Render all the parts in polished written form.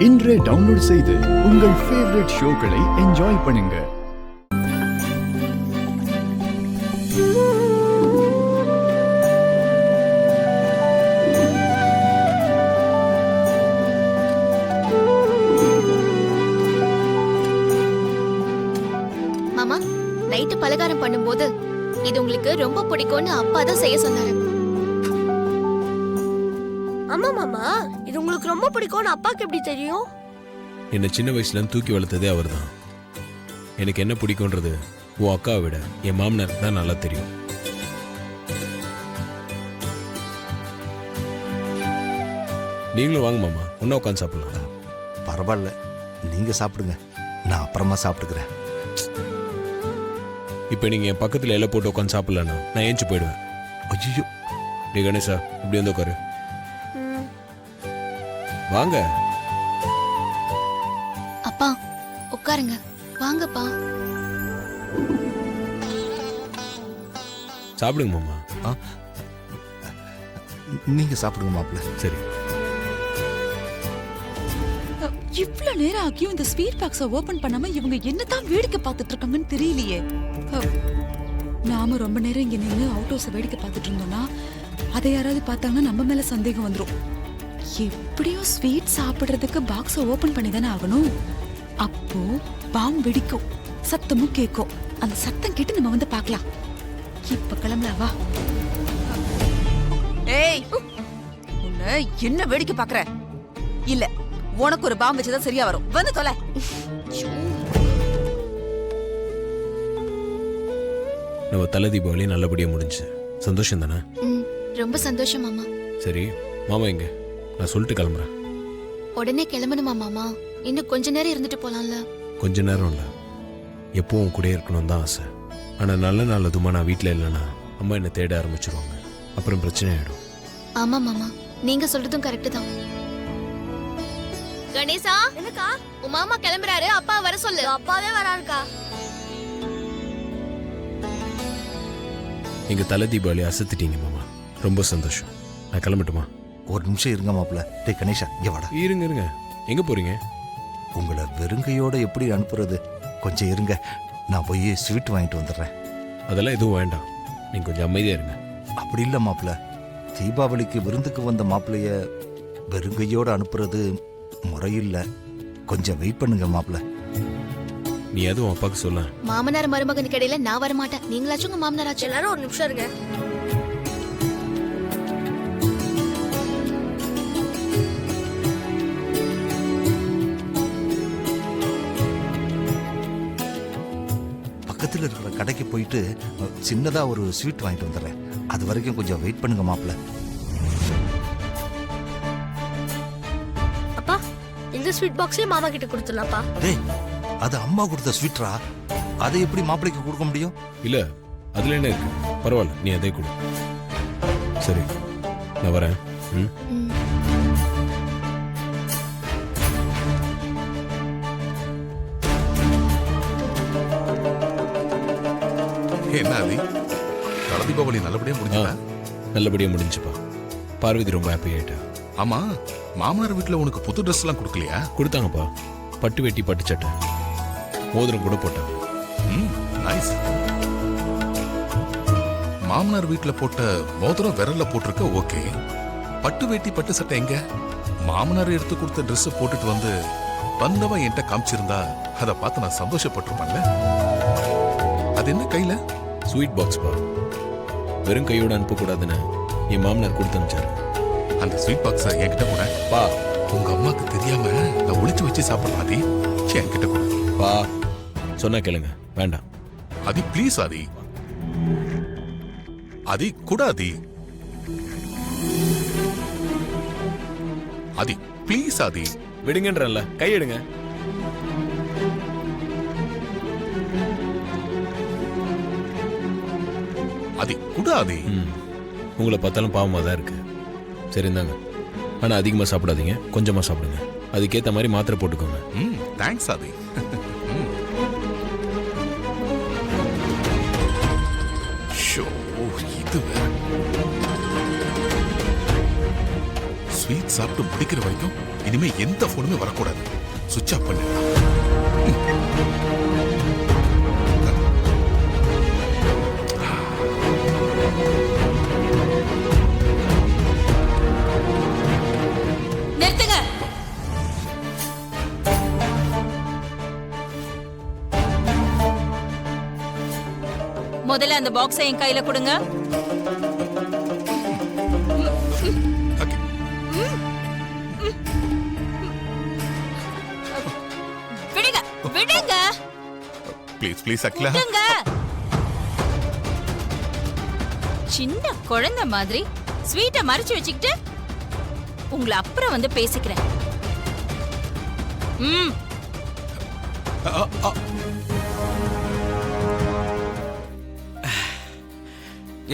இன்றே டவுன்லோட் செய்து உங்கள் ஃபேவரட் ஷோக்களை என்ஜாய் பண்ணுங்க. மாமா, நைட்டு பலகாரம் பண்ணும்போது இது உங்களுக்கு ரொம்ப பிடிக்கும்னு அப்பா தான் செய்ய சொன்னாரு. ஆமா மாமா, இது உங்களுக்கு ரொம்ப பிடிக்கும்னு அப்பாக்கு எப்படி தெரியும்? என்னை சின்ன வயசுல தூக்கி வளர்த்ததே அவர் தான். எனக்கு என்ன பிடிக்கும்ன்றது உன் அக்காவை விட என் மாமனாருக்கு தான் நல்லா தெரியும். நீங்களும் வாங்க மாமா, ஒன்னா உட்காந்து சாப்பிடலாம். பரவாயில்ல, நீங்க சாப்பிடுங்க, நான் அப்புறமா சாப்பிட்டுக்கிறேன். இப்போ நீங்க என் பக்கத்துல எல்லாம் போட்டு உட்காந்து சாப்பிடலன்னா நான் ஏஞ்சி போயிடுவேன். ஐயோ, நீ கணேசா இப்படி வந்து உட்காரு. வாங்க. அப்பா உட்காருங்க, வாங்கப்பா. சாப்பிடுங்க மாமா. நீங்க சாப்பிடுங்க மாப்பிள்ள. சரி. இவ்ளோ நேரம் ஆகியும் இந்த ஸ்வீட் பாக்ஸ ஓபன் பண்ணாம இவங்க என்னதான் வேடிக்கை பார்த்துட்டு இருக்காங்கன்னு தெரியலையே. நாம ரொம்ப நேரம் இங்க நின்று அவுட் ஹவுஸ் வேடிக்கை பார்த்துட்டு இருந்தோம்னா அதை யாராவது பார்த்தாங்கன்னா நம்ம மேல சந்தேகம் வந்துரும். எப்படியோ ஸ்வீட் சாப்பிடுறதுக்கு பாக்ஸ ஓபன் பண்ணி தானே ஆகணும். அப்போ பாம் வெடிக்கும், சத்தமும் கேட்கும். அந்த சத்தம் கேட்டு நம்ம வந்து பார்க்கலாம். இப்ப கிளம்பலாம் வா. ஏய், உன்னை என்ன வேடிக்கை பாக்குற? இல்ல, உனக்கு ஒரு பாம் வச்சுதான் சரியா வரும். வந்து தொலை. நம்ம தலை தீபாவளி நல்லபடியா முடிஞ்சு சந்தோஷம் தானே? ரொம்ப சந்தோஷம் மாமா. சரி மாமா, எங்க நான் சொல்லிட்டு கிளம்புறேன். உடனே கிளம்பணுமா மாமா? இன்னும் கொஞ்ச நேரம் இருந்துட்டு போலாம்ல? கொஞ்ச நேரம் இல்ல, எப்பவும் கூட இருக்கணும் தான் ஆசை. ஆனா நல்ல நாள் அதுமா நான் வீட்டுல இல்லைன்னா அம்மா என்ன தேட ஆரம்பிச்சிருவாங்க. அப்புறம் பிரச்சனை ஆயிடும். ஆமா மாமா, நீங்க சொல்றதும் கரெக்ட் தான். கணேசா, என்னக்கா? உன் மாமா கிளம்புறாரு, அப்பா வர சொல்லு. அப்பாவே வராருக்கா. எங்க தலை தீபாவளி அசத்திட்டீங்க மாமா, ரொம்ப சந்தோஷம். நான் கிளம்பட்டுமா? ஒரு நிமிஷம் இருங்க மாப்பிள்ள. டே கணேஷா, இங்க வாடா. இருங்க இருங்க, எங்க போறீங்க? உங்களை வெறுங்கையோட எப்படி அனுப்புறது? கொஞ்சம் இருங்க, நான் போய் ஸ்வீட் வாங்கிட்டு வந்துடுறேன். அதெல்லாம் எதுவும் வேண்டாம், நீங்க கொஞ்சம் அமைதியா இருங்க. அப்படி இல்லை மாப்பிள்ள, தீபாவளிக்கு விருந்துக்கு வந்த மாப்பிள்ளைய வெறுங்கையோட அனுப்புறது முறையில்லை. கொஞ்சம் வெயிட் பண்ணுங்க மாப்பிள்ள. நீ எதுவும் அப்பாவுக்கு சொல்ல. மாமனார் மருமகனுக்கு இடையில நான் வர மாட்டேன். நீங்களாச்சும் உங்க மாமனாராச்சும். எல்லாரும் ஒரு நிமிஷம் இருங்க. பக்கத்தில் இருக்கிற கடைக்கு போயிட்டு சின்னதா ஒரு ஸ்வீட் வாங்கிட்டு வந்துடுறேன். அது வரைக்கும் கொஞ்சம் வெயிட் பண்ணுங்க மாப்பிள்ள. அப்பா, இந்த ஸ்வீட் பாக்ஸே மாமா கிட்ட கொடுத்துடலாம்ப்பா. டேய், அது அம்மா கொடுத்த ஸ்வீட்ரா, அதை எப்படி மாப்பிள்ளைக்கு கொடுக்க முடியும்? இல்ல, அதுல என்ன இருக்கு? பரவாயில்ல, நீ அதே கொடு. சரி, நான் வரேன். என்ன அது? தல தீபாவளி நல்லபடியா முடிஞ்சதா? நல்லபடியா முடிஞ்சுப்பா. பார்வதி ரொம்ப ஹாப்பி ஆயிட்டா. ஆமா, மாமனார் வீட்டுல உனக்கு புது ட்ரெஸ் எல்லாம் கொடுக்கலையா? கொடுத்தாங்கப்பா, பட்டு வெட்டி பட்டு சட்டை, மோதிரம் கூட போட்டாங்க. நைஸ். மாமனார் வீட்டுல போட்ட மோதிரம் விரல்ல போட்டிருக்க, ஓகே. பட்டு வேட்டி பட்டு சட்டை எங்க? மாமனார் எடுத்து கொடுத்த ட்ரெஸ் போட்டுட்டு வந்து வந்தவன் என்கிட்ட காமிச்சிருந்தா அதை பார்த்து நான் சந்தோஷப்பட்டிருப்பேன்ல. அது என்ன கையில? ஸ்வீட் பாக்ஸ் பா. வெறும் கையோட அனுப்பக்கூடாதுன்னு என் மாமனார் கொடுத்து அனுப்பிச்சாரு. அந்த ஸ்வீட் பாக்ஸ என்கிட்ட கூட பா. உங்க அம்மாக்கு தெரியாம நான் ஒளிச்சு வச்சு சாப்பிடலாம். ஆதி, என்கிட்ட கூட பா. சொன்னா கேளுங்க, வேண்டாம். ஆதி please. Aadhi, Aadhi கூடாதி. Aadhi please. ஆதி விடுங்கன்றல, கை எடுங்க. ஆதி கூடாதி. உங்களை பார்த்தாலும் பாவமா தான் இருக்கு. சரி இந்தாங்க, ஆனா அதிகமா சாப்பிடாதீங்க, கொஞ்சமா சாப்பிடுங்க. அதுக்கேத்த மாதிரி மாத்திரை போட்டுக்கோங்க. தேங்க்ஸ் ஆதி. இது ஸ்வீட் சாப்பிட்டு முடிக்கிற வரைக்கும் இனிமே எந்த போனுமே வரக்கூடாது. சுவிட்ச் ஆஃப் பண்ணு. நிறுத்துங்க. முதல்ல அந்த பாக்ஸை என் கையில கொடுங்க. ஓகே. விடுங்க விடுங்க ப்ளீஸ் ப்ளீஸ் அகிலா. விடுங்க. சின்ன குழந்தை மாதிரி ஸ்வீட்டை மறைச்சு வச்சுக்கிட்டு உங்களை அப்புறம் வந்து பேசிக்கிறேன். ம்.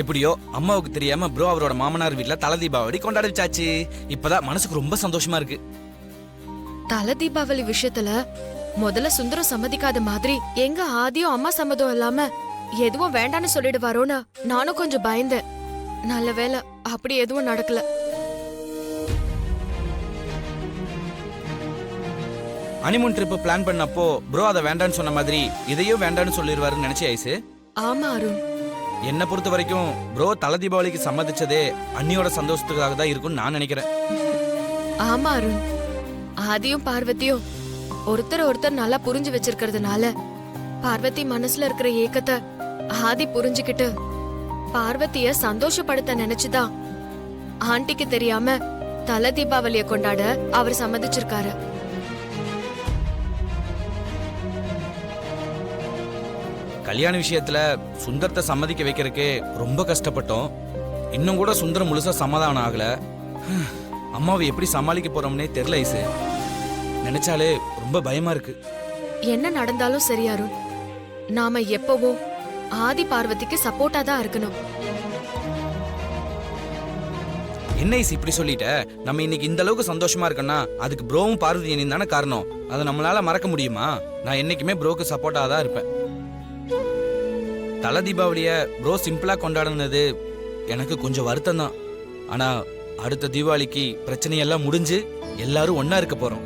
எப்படியோ அம்மாவுக்கு தெரியாம ப்ரோ அவரோட மாமனார் வீட்ல தலை தீபாவளி கொண்டாட வச்சாச்சு. இப்பதான் மனசுக்கு ரொம்ப சந்தோஷமா இருக்கு. தல தீபாவளி விஷயத்துல முதல்ல சுந்தரம் சம்மதிக்காத மாதிரி எங்க ஆதியும் அம்மா சம்மதம் இல்லாம எதுவும் வேண்டான்னு சொல்லிடுவாரோன்னு நானும் கொஞ்சம் பயந்தேன். நல்ல வேளை அப்படி எதுவும் நடக்கல. ஹனிமூன் ட்ரிப் பிளான் பண்ணப்போ ப்ரோ அதை வேண்டான்னு சொன்ன மாதிரி இதையும் வேண்டான்னு சொல்லிடுவாருன்னு நினைச்சு ஐசு. ஆமா அருண், என்னை பொறுத்த வரைக்கும் ப்ரோ தலை தீபாவளிக்கு சம்மதிச்சதே அண்ணியோட சந்தோஷத்துக்காக தான் இருக்கும்னு நான் நினைக்கிறேன். ஆமா அருண், ஆதியும் பார்வதியும் ஒருத்தர் நல்லா புரிஞ்சு வச்சிருக்கிறதுனால பார்வதி மனசுல இருக்கிற ஏக்கத்தை ஆதி புரிஞ்சுக்கிட்டு பார்வதிய சந்தோஷப்படுத்த நினைச்சுதான் ஆண்டிக்கு தெரியாம தல தீபாவளிய கொண்டாட அவர் சம்மதிச்சிருக்காரு. கல்யாண விஷயத்துல சுந்தரத்தை சம்மதிக்க வைக்கிறதுக்கே ரொம்ப கஷ்டப்பட்டோம். இன்னும் கூட சுந்தரம் முழுசா சமாதானம் ஆகல. அம்மாவை எப்படி சமாளிக்க போறோம்னே தெரியல ஐசு. நினைச்சாலே ரொம்ப பயமா இருக்கு. என்ன நடந்தாலும் சரி அருண், நாம எப்பவும் ஆதி பார்வதிக்கு சப்போர்ட்டா தான் இருக்கணும். என்ன ஐசு இப்படி சொல்லிட்ட? நம்ம இன்னைக்கு இந்த அளவுக்கு சந்தோஷமா இருக்கோம்னா அதுக்கு ப்ரோவும் பார்வதி அண்ணி தானே காரணம். அதை நம்மளால மறக்க முடியுமா? நான் என்னைக்குமே ப்ரோக்கு சப்போர்ட்டா தான் இருப்பேன். தல தீபாவளிய ப்ரோ சிம்பிளா கொண்டாடுனது எனக்கு கொஞ்சம் வருத்தம் தான். ஆனா அடுத்த தீபாவளிக்கு பிரச்சனையெல்லாம் முடிஞ்சு எல்லாரும் ஒன்னா இருக்க போறோம்.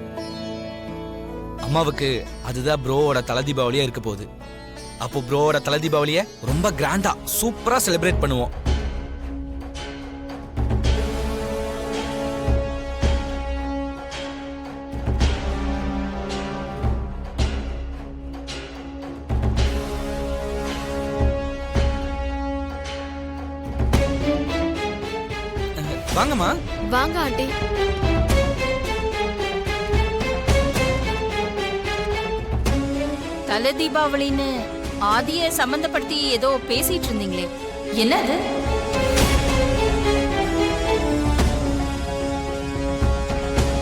அம்மாவுக்கு அதுதான் ப்ரோவோட தல தீபாவளியா இருக்க போகுது. அப்போ ப்ரோவோட தல தீபாவளிய ரொம்ப கிராண்டா சூப்பரா செலிப்ரேட் பண்ணுவோம். வாங்கம்மா. வாங்க ஆண்டி. தல தீபாவளின்னு ஆதிய சம்பந்தப்படுத்தி ஏதோ பேசிட்டு இருந்தீங்களே, என்னது?